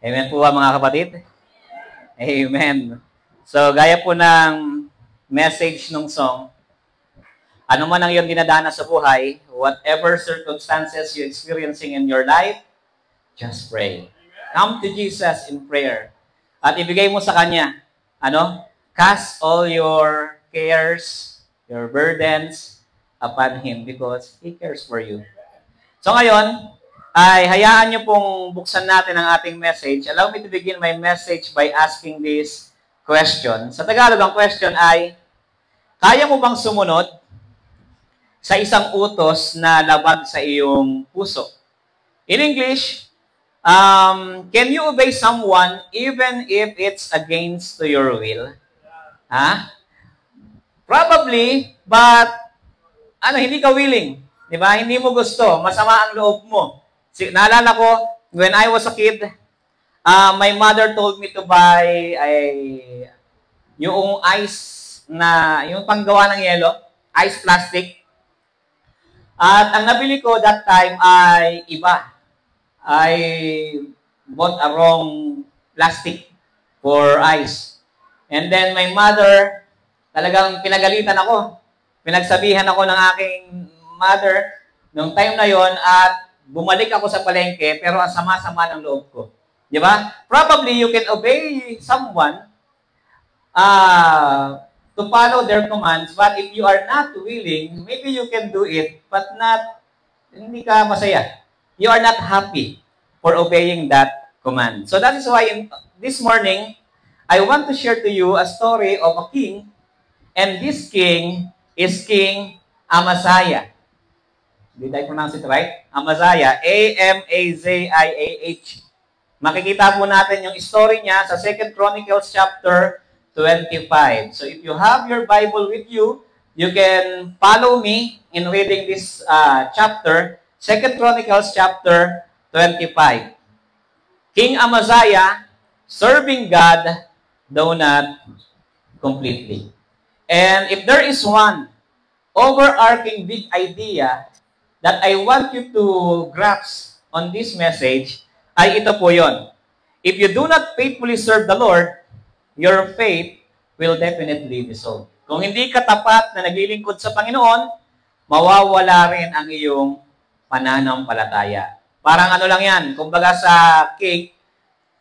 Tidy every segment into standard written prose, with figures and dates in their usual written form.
Amen po ba mga kapatid? Amen. So, gaya po ng message ng song, ano man ang iyong dinadanas sa buhay, whatever circumstances you're experiencing in your life, just pray. Come to Jesus in prayer. At ibigay mo sa Kanya, cast all your cares, your burdens upon Him because He cares for you. So ngayon, ay hayaan niyo pong buksan natin ang ating message. Allow me to begin my message by asking this question. Sa Tagalog, ang question ay, kaya mo bang sumunod sa isang utos na labag sa iyong puso? In English, can you obey someone even if it's against to your will? Probably, but hindi ka willing. Diba? Hindi mo gusto. Masama ang loob mo. Naalala ko, when I was a kid, my mother told me to buy yung ice yung panggawa ng yelo, ice plastic. At ang nabili ko that time ay iba. I bought a wrong plastic for ice. And then my mother, talagang pinagalitan ako. Pinagsabihan ako ng aking mother nung time na yon at bumalik ako sa palengke pero ang sama-sama ng loob ko. Di ba? Probably you can obey someone to follow their commands, but if you are not willing, maybe you can do it, but hindi ka masaya. You are not happy for obeying that command. So that is why this morning, I want to share to you a story of a king, and this king is King Amaziah. Did I pronounce it right? Amaziah. A-M-A-Z-I-A-H. Makikita po natin yung story niya sa 2 Chronicles chapter 25. So if you have your Bible with you, you can follow me in reading this chapter, 2 Chronicles chapter 25. King Amaziah, serving God, though not completely. And if there is one overarching big idea that I want you to grasp on this message, ay ito po yon. If you do not faithfully serve the Lord, your faith will definitely dissolve. Kung hindi ka tapat na naglilingkod sa Panginoon, mawawala rin ang iyong pananampalataya. Parang lang yan, kumbaga sa cake,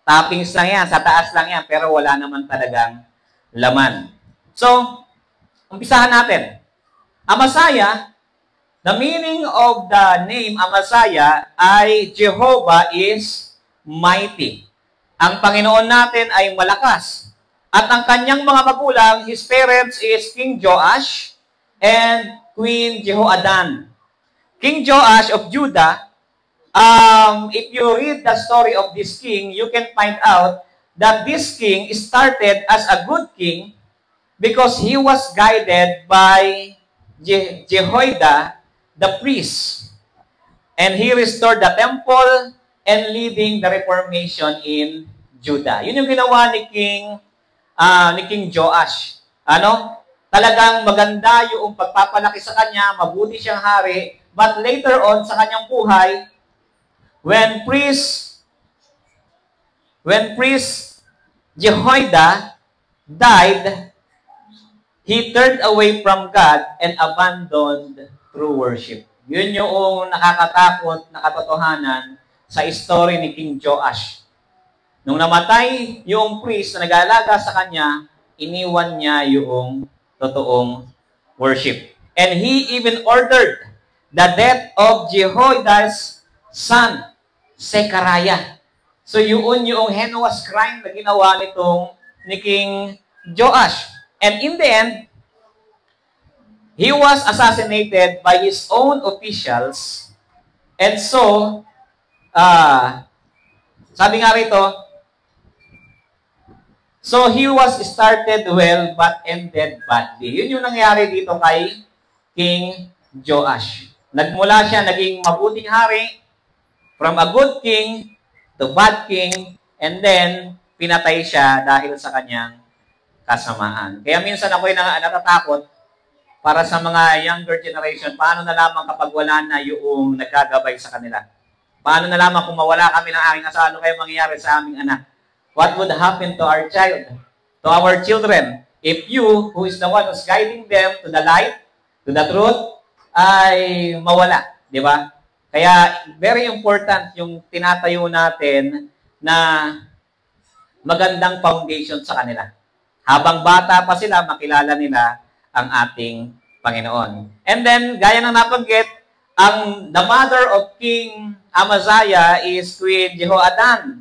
toppings lang yan, sa taas lang yan, pero wala naman talagang laman. So, umpisahan natin. Amaziah, the meaning of the name Amaziah ay Jehovah is mighty. Ang Panginoon natin ay malakas. At ang kanyang mga magulang, his parents is King Joash and Queen Jehoadan. King Joash of Judah, if you read the story of this king, you can find out that this king started as a good king because he was guided by Jehoiada, the priest. And he restored the temple and leading the reformation in Judah. Yun yung ginawa ni King Joash. Talagang maganda yung pagpapalaki sa kanya, mabuti siyang hari, but later on sa kanyang buhay, when priest Jehoiada died, he turned away from God and abandoned true worship. Yun yung nakakatakot na katotohanan sa story ni King Joash. Nung namatay yung priest na nag-aalaga sa kanya, iniwan niya yung totoong worship. And he even ordered the death of Jehoiada's son, Zechariah. So yun yung heinous crime na ginawa ni King Joash. And in the end, he was assassinated by his own officials. And so, sabi nga rito, so he was started well but ended badly. Yun yung nangyari dito kay King Joash. Nagmula siya, naging mabuting hari, from a good king to bad king, and then pinatay siya dahil sa kanyang kasamaan. Kaya minsan ako'y natatakot para sa mga younger generation, paano na lamang kapag wala na yung nagkagabay sa kanila. Paano nalaman kung mawala kami ng aking asawa, ano kayo mangyayari sa aming anak? What would happen to our child, to our children, if you, who is the one who's guiding them to the light, to the truth, ay mawala, di ba? Kaya, very important yung tinatayo natin na magandang foundation sa kanila. Habang bata pa sila, makilala nila ang ating Panginoon. And then, gaya ng nabanggit, the mother of King Amaziah is Queen Jehoadan.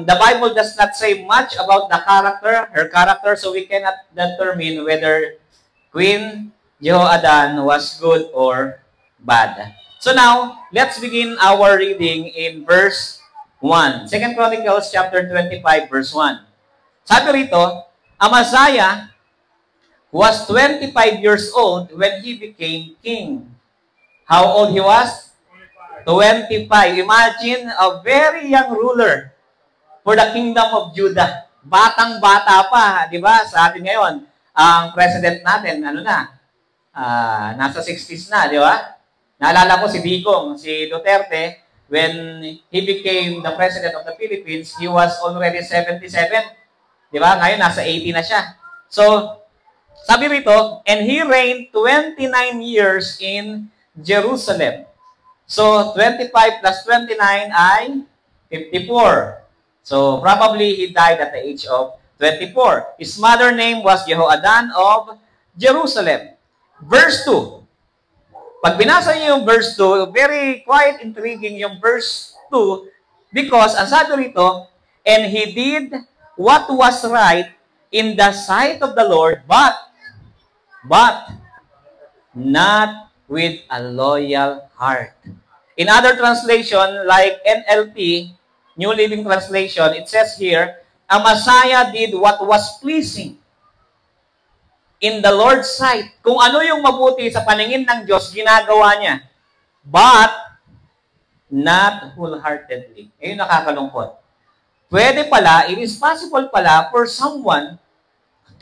The Bible does not say much about her character, so we cannot determine whether Queen Jehoadan was good or bad. So now, let's begin our reading in verse 1. 2 Chronicles chapter 25, verse 1. Sabi rito, Amaziah was 25 years old when he became king. How old he was? 25. Imagine a very young ruler for the kingdom of Judah. Batang-bata pa, di ba? Sa atin ngayon, ang president natin, nasa 60s na, di ba? Naalala ko si Digong, si Duterte, when he became the president of the Philippines, he was already 77. Di ba? Ngayon, nasa 80 na siya. So, sabi rito, and he reigned 29 years in Jerusalem. So, 25 plus 29 ay 54. So, probably he died at the age of 24. His mother name was Jehoadan of Jerusalem. Verse 2. Pag binasa niyo yung verse 2, very quite intriguing yung verse 2 because, ang sabi rito, and he did what was right in the sight of the Lord, but not with a loyal heart. In other translation, like NLT, New Living Translation, it says here, Amaziah did what was pleasing in the Lord's sight. Kung ano yung mabuti sa paningin ng Diyos, ginagawa niya. But not wholeheartedly. Ayun nakakalungkot. Pwede pala, it is possible pala for someone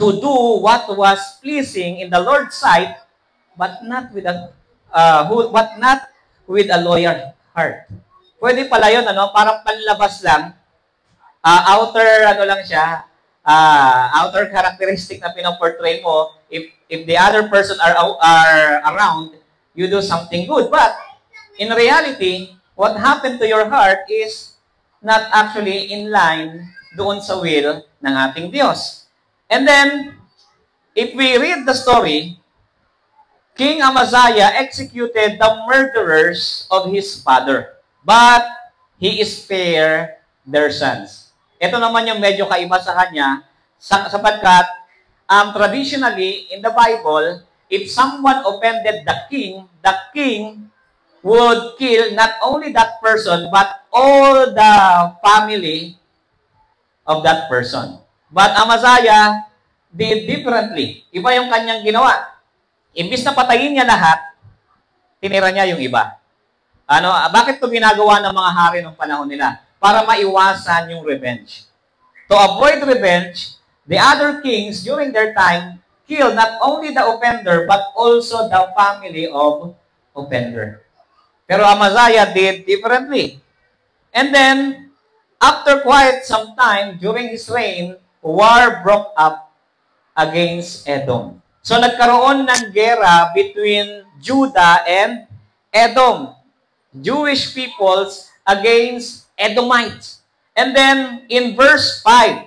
to do what was pleasing in the Lord's sight, but not with a loyal heart. Pwede pala yun, parang panlabas lang, outer characteristic na pinoportray mo. If the other person are around, you do something good. But in reality, what happened to your heart is not actually in line doon sa will ng ating Diyos. And then, if we read the story, King Amaziah executed the murderers of his father, but he spared their sons. Ito naman yung medyo kaiba sa kanya, sapagkat traditionally, in the Bible, if someone offended the king would kill not only that person, but all the family of that person. But Amaziah did differently. Iba yung kanyang ginawa. Imbis na patayin niya lahat, tinira niya yung iba. Bakit ito ginagawa ng mga hari ng panahon nila? Para maiwasan yung revenge. To avoid revenge, the other kings during their time killed not only the offender, but also the family of offender. Pero Amaziah did differently. And then, after quite some time, during his reign, war broke up against Edom. So, nagkaroon ng gera between Judah and Edom. Jewish peoples against Edomites. And then, in verse 5,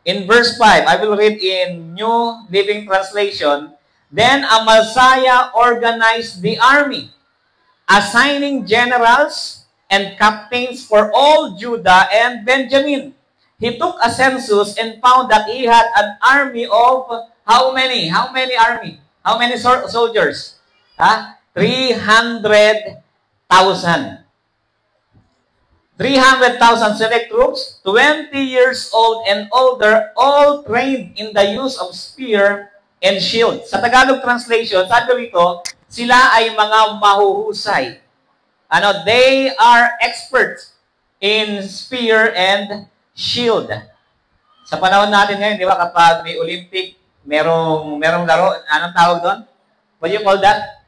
I will read in New Living Translation, then Amaziah organized the army, assigning generals and captains for all Judah and Benjamin. He took a census and found that he had an army of how many? How many army? How many soldiers? 300,000. 300,000 select troops, 20 years old and older, all trained in the use of spear and shield. Sa Tagalog translation, sabi rito, sila ay mga mahuhusay. They are experts in spear and shield. Sa panahon natin ngayon, di ba, kapag may Olympic, merong laro, anong tawag doon? What do you call that?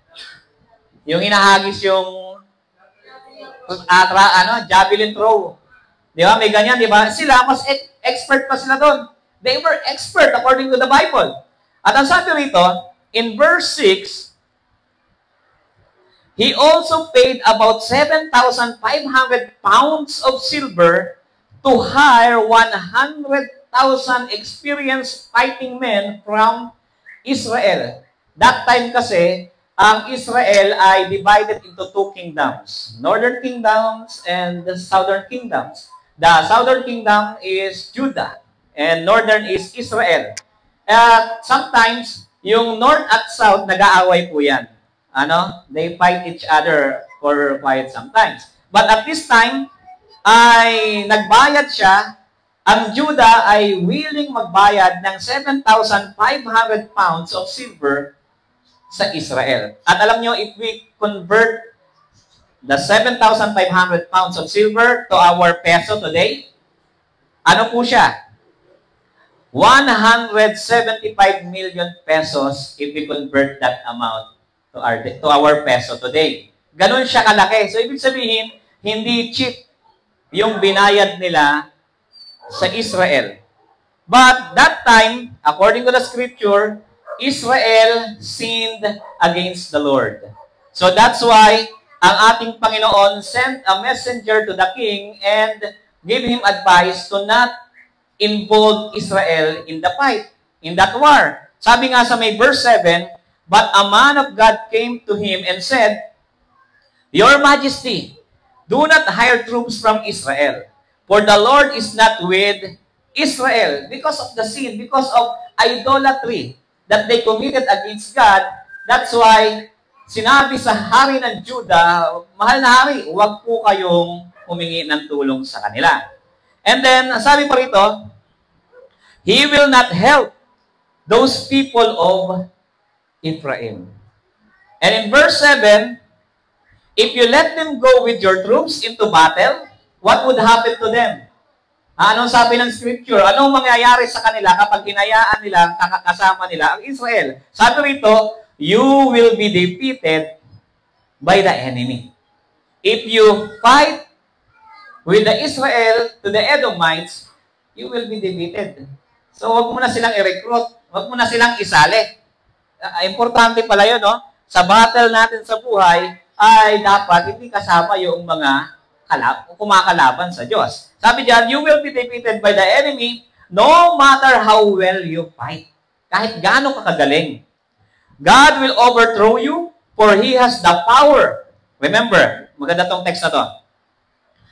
Yung inahagis yung javelin throw. Di ba? May ganyan, di ba? Sila, mas expert pa sila doon. They were expert according to the Bible. At ang sabi rito, in verse 6, he also paid about 7,500 pounds of silver to hire 100,000 experienced fighting men from Israel. That time kasi, ang Israel ay divided into two kingdoms. Northern kingdoms and the southern kingdoms. The southern kingdom is Judah and northern is Israel. At sometimes, yung north at south, nag-aaway po yan. They fight each other for quite some times. But at this time, ay nagbayad siya. Ang Judah ay willing magbayad ng 7,500 pounds of silver sa Israel. At alam nyo, if we convert the 7,500 pounds of silver to our peso today, ano po siya? 175 million pesos if we convert that amount to our peso today. Ganun siya kalaki. So, ibig sabihin, hindi cheap yung binayad nila sa Israel. But that time, according to the scripture, Israel sinned against the Lord. So that's why ang ating Panginoon sent a messenger to the king and gave him advice to not involve Israel in the fight, in that war. Sabi nga sa may verse 7, but a man of God came to him and said, Your Majesty, do not hire troops from Israel, for the Lord is not with Israel because of the sin, because of idolatry that they committed against God. That's why sinabi sa hari ng Judah, mahal na hari, huwag po kayong humingi ng tulong sa kanila. And then, sabi pa rito, He will not help those people of Ephraim. And in verse 7, if you let them go with your troops into battle, what would happen to them? Anong sabi ng scripture? Anong mangyayari sa kanila kapag hinayaan nila, kakasama nila ang Israel? Sabi rito, you will be defeated by the enemy. If you fight with the Israel to the Edomites, you will be defeated. So, wag mo na silang i-recruit. Wag mo na silang isali. Importante pala yun, no? Sa battle natin sa buhay, ay dapat hindi kasama yung mga kumakalaban sa Diyos. Sabi diyan, you will be defeated by the enemy no matter how well you fight. Kahit gaano ka kagaling. God will overthrow you for He has the power. Remember, maganda tong text na to.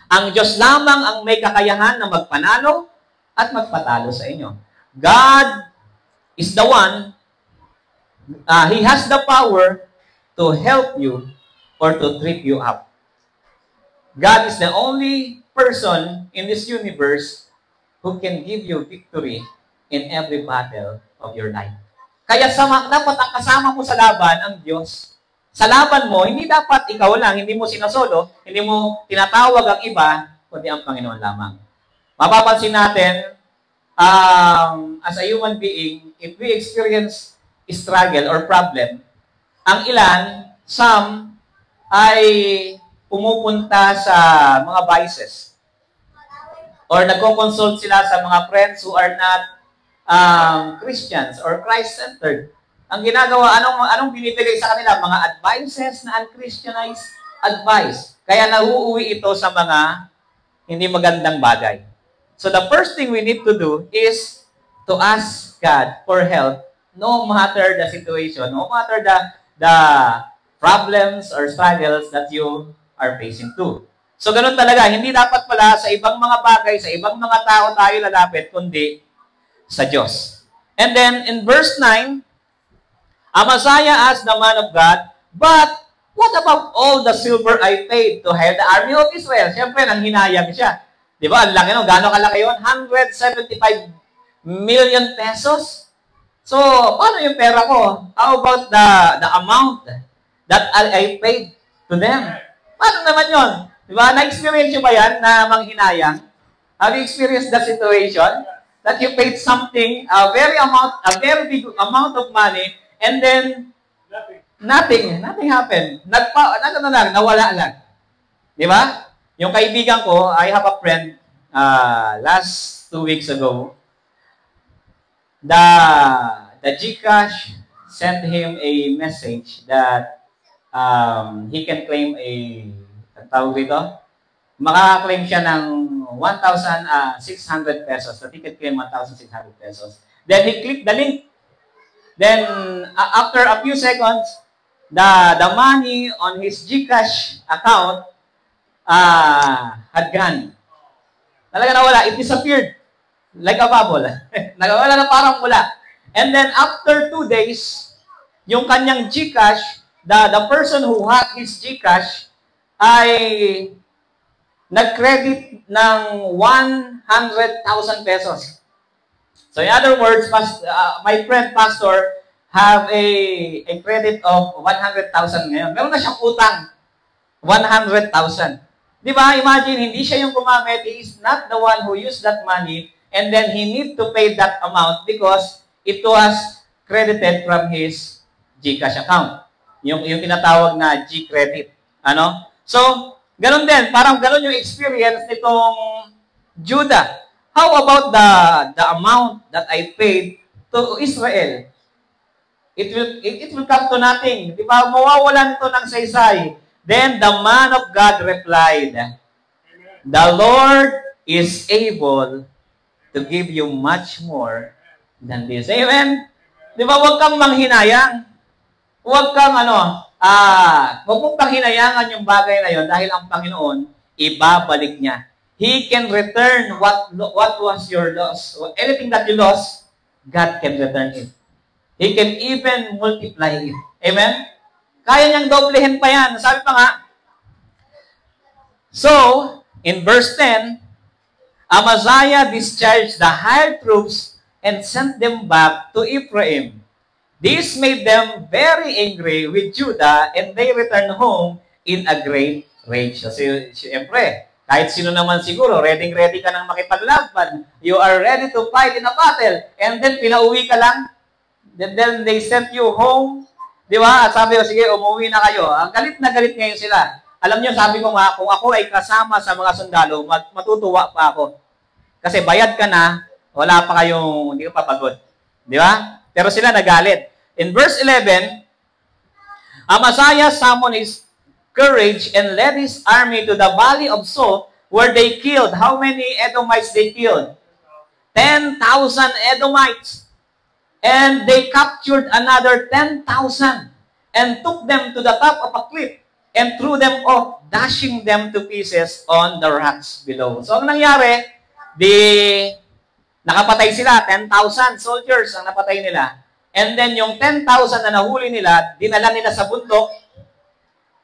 Ang Diyos lamang ang may kakayahan na magpanalo at magpatalo sa inyo. God is the one, He has the power to help you or to trip you up. God is the only person in this universe who can give you victory in every battle of your life. Kaya dapat ang kasama mo sa laban ang Diyos. Sa laban mo, hindi dapat ikaw lang, hindi mo sinasolo, hindi mo tinatawag ang iba, kundi ang Panginoon lamang. Mapapansin natin, as a human being, if we experience struggle or problem, ang ilan, some, ay pumupunta sa mga vices. Or nagko-consult sila sa mga friends who are not Christians or Christ-centered. Ang ginagawa, anong binibigay sa kanila? Mga advices na unchristianized advice. Kaya nauuwi ito sa mga hindi magandang bagay. So the first thing we need to do is to ask God for help no matter the situation, no matter the problems or struggles that you are facing too. So ganun talaga, hindi dapat pala sa ibang mga bagay, sa ibang mga tao tayo lalapit, kundi sa Diyos. And then in verse 9, Amaziah asked the man of God, but what about all the silver I paid to hire the army of Israel? Siyempre, nanghinayang siya. Di ba? Ang laki no? Gano'ng kalaki yun? 175 million pesos? So, paano yung pera ko? How about the amount that I paid to them? Paano naman yun? Di ba? Na-experience nyo ba yan na manghinayang? Have you experienced that situation? That you paid something, a very big amount of money, and then nothing happened. Nawala lang. Di ba? Yung kaibigan ko, I have a friend, last 2 weeks ago, the GCash sent him a message that he can claim tawag dito, makaka-claim siya ng 1,600 pesos. That he can claim 1,600 pesos. Then he clicked the link. Then, after a few seconds, the money on his GCash account had gone. Talaga nawala. It disappeared. Like a bubble. Nagawala na parang wala. And then, after 2 days, yung kanyang GCash, the person who hacked his GCash ay nag-credit ng 100,000 pesos. So in other words, my friend pastor have a credit of 100,000 ngayon. Meron na siyang utang 100,000. Di ba? Imagine, hindi siya yung gumamit. He is not the one who used that money and then he need to pay that amount because it was credited from his GCash account. Yung tinatawag na G-credit. Ano? So, ganun din. Parang ganun yung experience nitong Judah. How about the amount that I paid to Israel? It will come to nothing. Di ba? Mawawalan ito ng saysay. Then the man of God replied, "The Lord is able to give you much more than this." Amen? Di ba? Huwag kang manghinayang. Huwag kang huwag mong panghinayangan yung bagay na yon dahil ang Panginoon, ibabalik niya. He can return what was your loss. Anything that you lost, God can return it. He can even multiply it. Amen? Kaya niyang doblehin pa yan. Sabi pa nga, so, in verse 10, Amaziah discharged the hired troops and sent them back to Ephraim. This made them very angry with Judah and they returned home in a great rage. So, siyempre, kahit sino naman siguro, ready ka nang makipaglaban. You are ready to fight in a battle. And then, pinauwi ka lang. Then they sent you home. Di ba? At sabi ko, sige, umuwi na kayo. Ang galit na galit ngayon sila. Alam niyo, sabi ko nga, kung ako ay kasama sa mga sundalo, matutuwa pa ako. Kasi bayad ka na, wala pa kayong, hindi ka pa pagod. Di ba? Pero sila nagalit. In verse 11, Amaziah summoned his courage and led his army to the valley of Salt, where they killed. How many Edomites they killed? 10,000 Edomites. And they captured another 10,000 and took them to the top of a cliff and threw them off, dashing them to pieces on the rocks below. So, ang nangyari, nakapatay sila, 10,000 soldiers ang napatay nila. And then, yung 10,000 na nahuli nila, dinala nila sa bundok,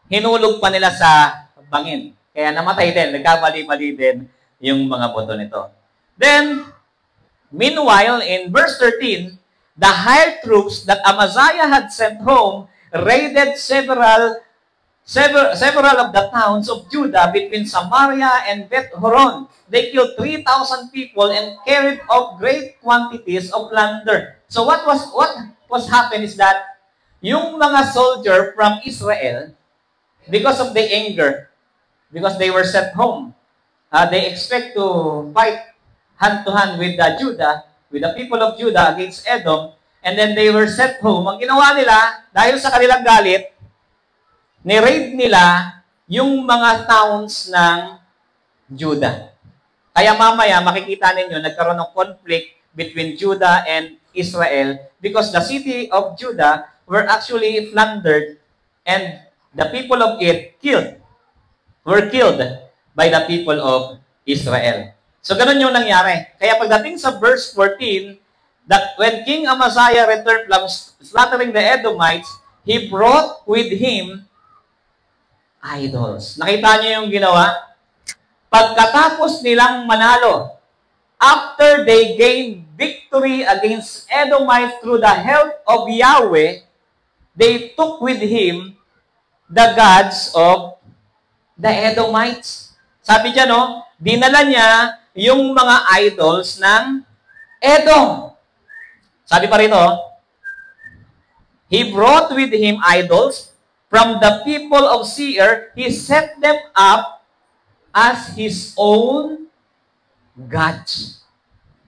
hinulog pa nila sa bangin. Kaya namatay din, nagkamali-mali din yung mga boto nito. Then, meanwhile, in verse 13, the hired troops that Amaziah had sent home raided several of the towns of Judah between Samaria and Beth-horon. They killed 3,000 people and carried off great quantities of plunder. So what was happened is that yung mga soldier from Israel, because of the anger, because they were sent home, they expect to fight hand-to-hand with Judah, with the people of Judah against Edom, and then they were sent home. Ang ginawa nila, dahil sa kanilang galit, ni-raid nila yung mga towns ng Judah. Kaya mamaya, makikita ninyo, nagkaroon ng conflict between Judah and Israel because the city of Judah were actually plundered and the people of it were killed by the people of Israel. So, ganun yung nangyari. Kaya pagdating sa verse 14, that when King Amaziah returned from slaughtering the Edomites, he brought with him idols. Nakita niyo yung ginawa? Pagkatapos nilang manalo, after they gained victory against Edomites through the help of Yahweh, they took with him the gods of the Edomites. Sabi dyan, dinala niya yung mga idols ng Edom. Sabi pa rito, he brought with him idols from the people of Seir. He set them up as his own gods.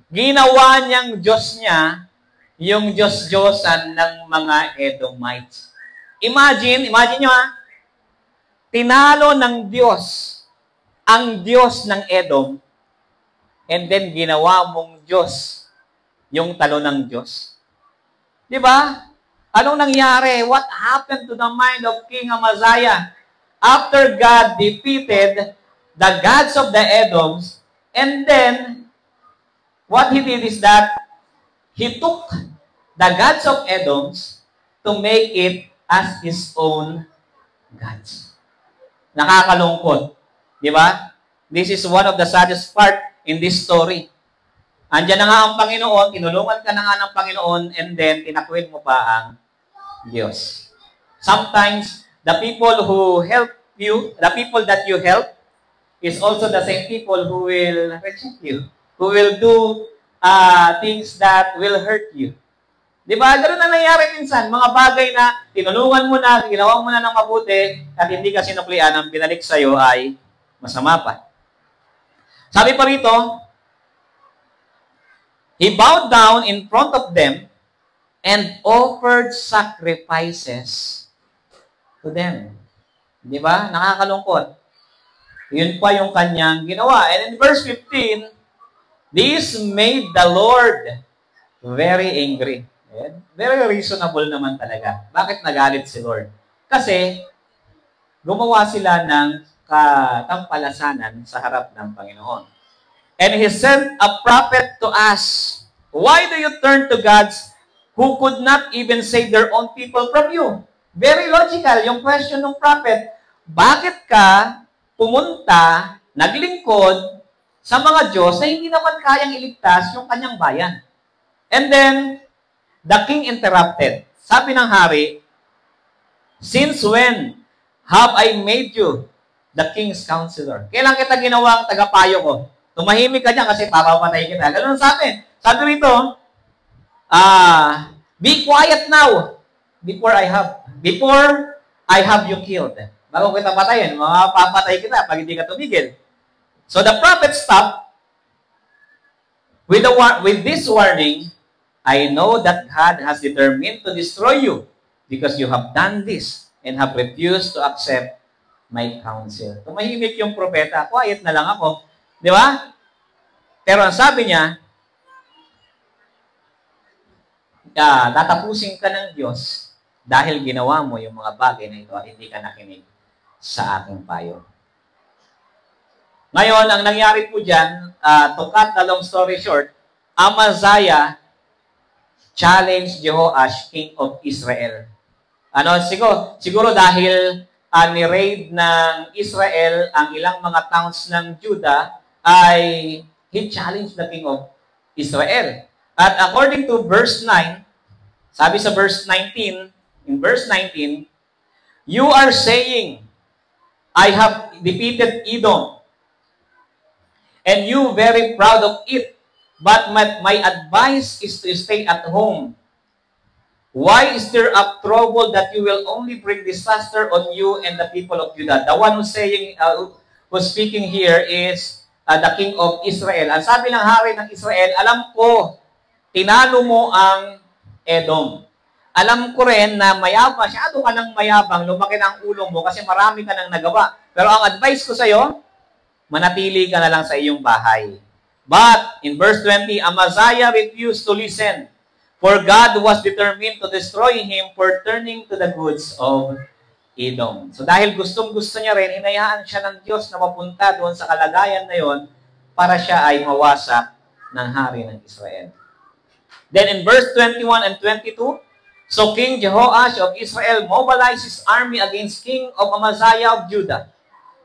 Ginawa niyang Diyos niya yung Diyos-Diyosan ng mga Edomites. Imagine nyo tinalo ng Diyos ang Diyos ng Edom, and then ginawa mong Diyos yung talo ng Diyos. Di ba? Anong nangyari? What happened to the mind of King Amaziah after God defeated the gods of the Edoms, and then what he did is that he took the gods of Edoms to make it as his own gods. Nakakalungkot. Di ba? This is one of the saddest part in this story. Andiyan na nga ang Panginoon, tinulungan ka na nga ng Panginoon, and then tinakwil mo pa ang Diyos. Sometimes, the people who help you, the people that you help, is also the same people who will reject you, who will do things that will hurt you. Di ba? Ganoon na nangyari minsan. Mga bagay na tinulungan mo na, ginawa mo na ng mabuti, at hindi ka sinuklian, ang binalik sa'yo ay masama pa. Sabi pa rito, he bowed down in front of them and offered sacrifices to them. Di ba? Nakakalungkot. Yun pa yung kanyang ginawa. And in verse 15, this made the Lord very angry. Very reasonable naman talaga. Bakit nagalit si Lord? Kasi gumawa sila ng katampalasanan sa harap ng Panginoon. And he sent a prophet to ask, why do you turn to gods who could not even save their own people from you? Very logical yung question ng prophet. Bakit ka pumunta, naglingkod sa mga Diyos na hindi naman kayang iligtas yung kanyang bayan? And then, the king interrupted. Sabi ng hari, since when have I made you the king's counselor? Kailan kita ginawang tagapayo ko? Tumahimik ka dyan kasi papapatay kita. Ganun sabi. Sabi rito, be quiet now before I have you killed. Bago kita patayin, mapapatay kita pag hindi ka tumigil. So the prophet stopped with this warning, I know that God has determined to destroy you because you have done this and have refused to accept my counsel. Tumahimik yung propeta, quiet na lang ako. Di ba? Pero ang sabi niya, tatapusin ka ng Diyos dahil ginawa mo yung mga bagay na ito at hindi ka nakinig sa aking payo. Ngayon, ang nangyari po dyan, to cut the long story short, Amaziah challenged Jehoash, king of Israel. Siguro dahil ni-raid ng Israel ang ilang mga towns ng Judah, ay he challenged the king of Israel. At according to verse 9, sabi sa verse 19, in verse 19, you are saying, I have defeated Edom, and you very proud of it. But my advice is to stay at home. Why stir up trouble that you will only bring disaster on you and the people of Judah? The one who's speaking here is the king of Israel. Ang sabi ng hari ng Israel, alam ko, tinalo mo ang Edom. Alam ko rin na masyado ka ng mayabang, lumaki na ang ulo mo kasi marami ka nang nagawa. Pero ang advice ko sa'yo, manatili ka na lang sa iyong bahay. But, in verse 20, Amaziah refused to listen, for God was determined to destroy him for turning to the goods of Edom. So, dahil gustong-gusto niya rin, hinayaan siya ng Diyos na mapunta doon sa kalagayan na yon para siya ay mawasak ng hari ng Israel. Then, in verse 21 and 22, so King Jehoash of Israel mobilized his army against King of Amaziah of Judah.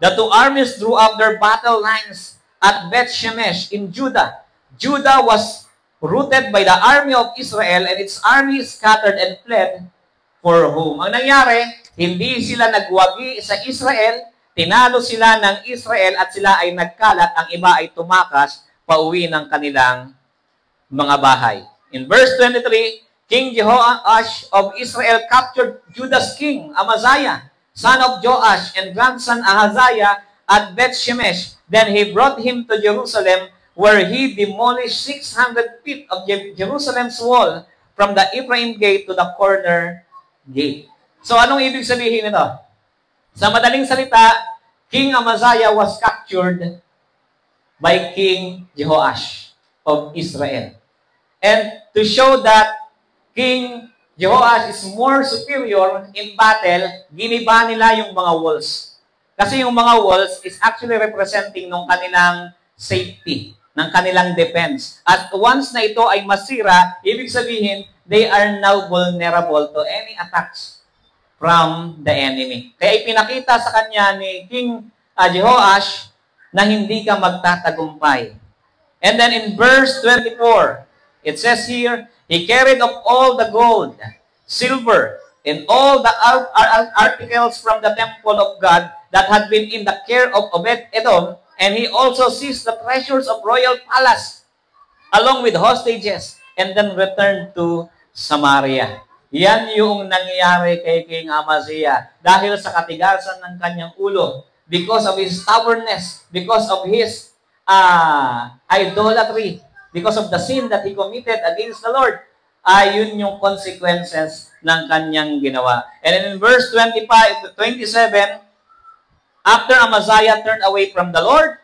The two armies drew up their battle lines at Beth-Shemesh in Judah. Judah was routed by the army of Israel and its army scattered and fled for home. Ang nangyari, hindi sila nagwagi sa Israel, tinalo sila ng Israel at sila ay nagkalat, ang iba ay tumakas pauwi ng kanilang mga bahay. In verse 23, King Jehoash of Israel captured Judah's king, Amaziah, son of Joash, and grandson Ahaziah, at Beth-Shemesh. Then he brought him to Jerusalem, where he demolished 600 feet of Jerusalem's wall from the Ephraim gate to the corner gate. So anong ibig sabihin nito? Sa madaling salita, King Amaziah was captured by King Jehoash of Israel. And to show that King Jehoash is more superior in battle, giniba nila yung mga walls. Kasi yung mga walls is actually representing ng kanilang safety, ng kanilang defense. At once na ito ay masira, ibig sabihin, they are now vulnerable to any attacks from the enemy. Kaya ipinakita sa kanya ni King Jehoash na hindi ka magtatagumpay. And then in verse 24, it says here, he carried of all the gold, silver, and all the articles from the temple of God that had been in the care of Obed-Edom, and he also seized the treasures of royal palace, along with hostages, and then returned to Samaria. Yan yung nangyayari kay King Amaziah dahil sa katigasan ng kanyang ulo, because of his stubbornness, because of his idolatry, because of the sin that he committed against the Lord, yun yung consequences ng kanyang ginawa. And in verse 25 to 27, after Amaziah turned away from the Lord,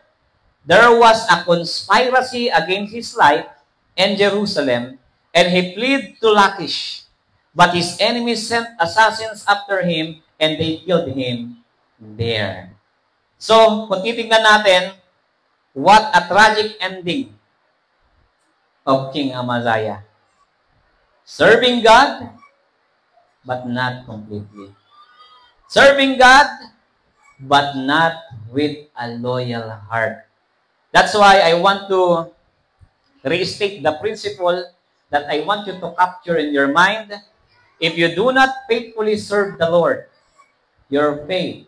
there was a conspiracy against his life and Jerusalem, and he fled to Lachish. But his enemies sent assassins after him, and they killed him there. So, kung titignan natin, what a tragic ending of King Amaziah. Serving God, but not completely. Serving God, but not with a loyal heart. That's why I want to restate the principle that I want you to capture in your mind. If you do not faithfully serve the Lord, your faith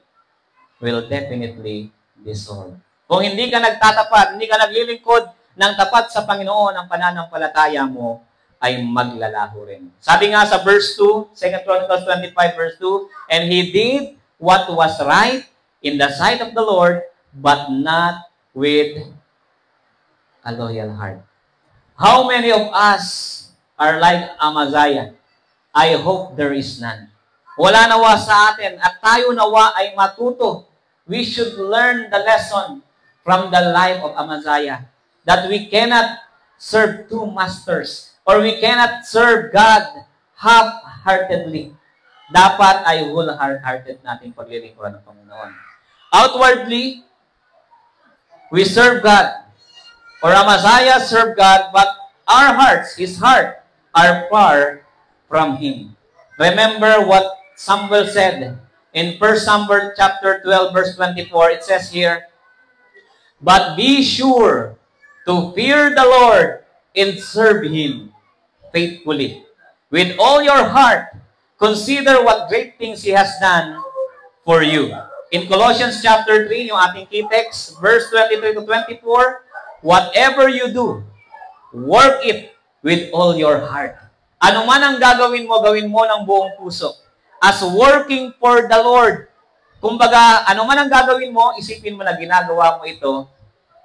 will definitely dissolve. Kung hindi ka nagtatapat, hindi ka naglilingkod ng tapat sa Panginoon, ang pananampalataya mo ay maglalaho rin. Sabi nga sa verse 2, 2 Chronicles 25 verse 2, and he did what was right in the sight of the Lord, but not with a loyal heart. How many of us are like Amaziah? I hope there is none. Wala nawa sa atin at tayo nawa ay matuto. We should learn the lesson from the life of Amaziah that we cannot serve two masters or we cannot serve God half-heartedly. Dapat ay whole-hearted natin paglilingkuran ng Panginoon. Outwardly, we serve God. Or Amaziah served God, but our hearts, his heart, are far from him. Remember what Samuel said in 1 Samuel chapter 12, verse 24. It says here, but be sure to fear the Lord and serve him faithfully. With all your heart, consider what great things he has done for you. In Colossians chapter 3, yung ating key text, verse 23 to 24, whatever you do, work it with all your heart. Ano man ang gagawin mo ng buong puso. As working for the Lord. Kumbaga, ano man ang gagawin mo, isipin mo na ginagawa mo ito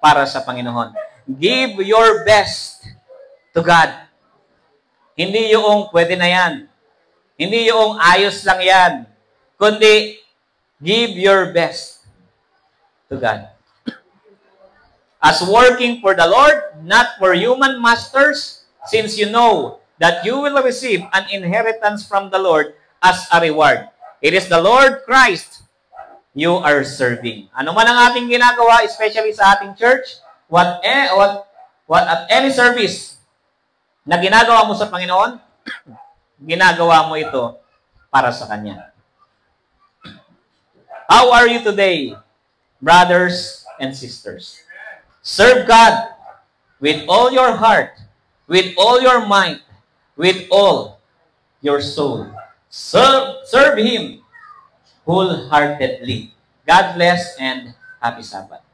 para sa Panginoon. Give your best to God. Hindi yung pwede na yan. Hindi yung ayos lang yan. Kundi, give your best to God. As working for the Lord, not for human masters, since you know that you will receive an inheritance from the Lord as a reward. It is the Lord Christ you are serving. Ano man ang ating ginagawa, especially sa ating church, what at any service na ginagawa mo sa Panginoon, ginagawa mo ito para sa Kanya. How are you today, brothers and sisters? Serve God with all your heart, with all your might, with all your soul. Serve Him wholeheartedly. God bless and happy Sabbath.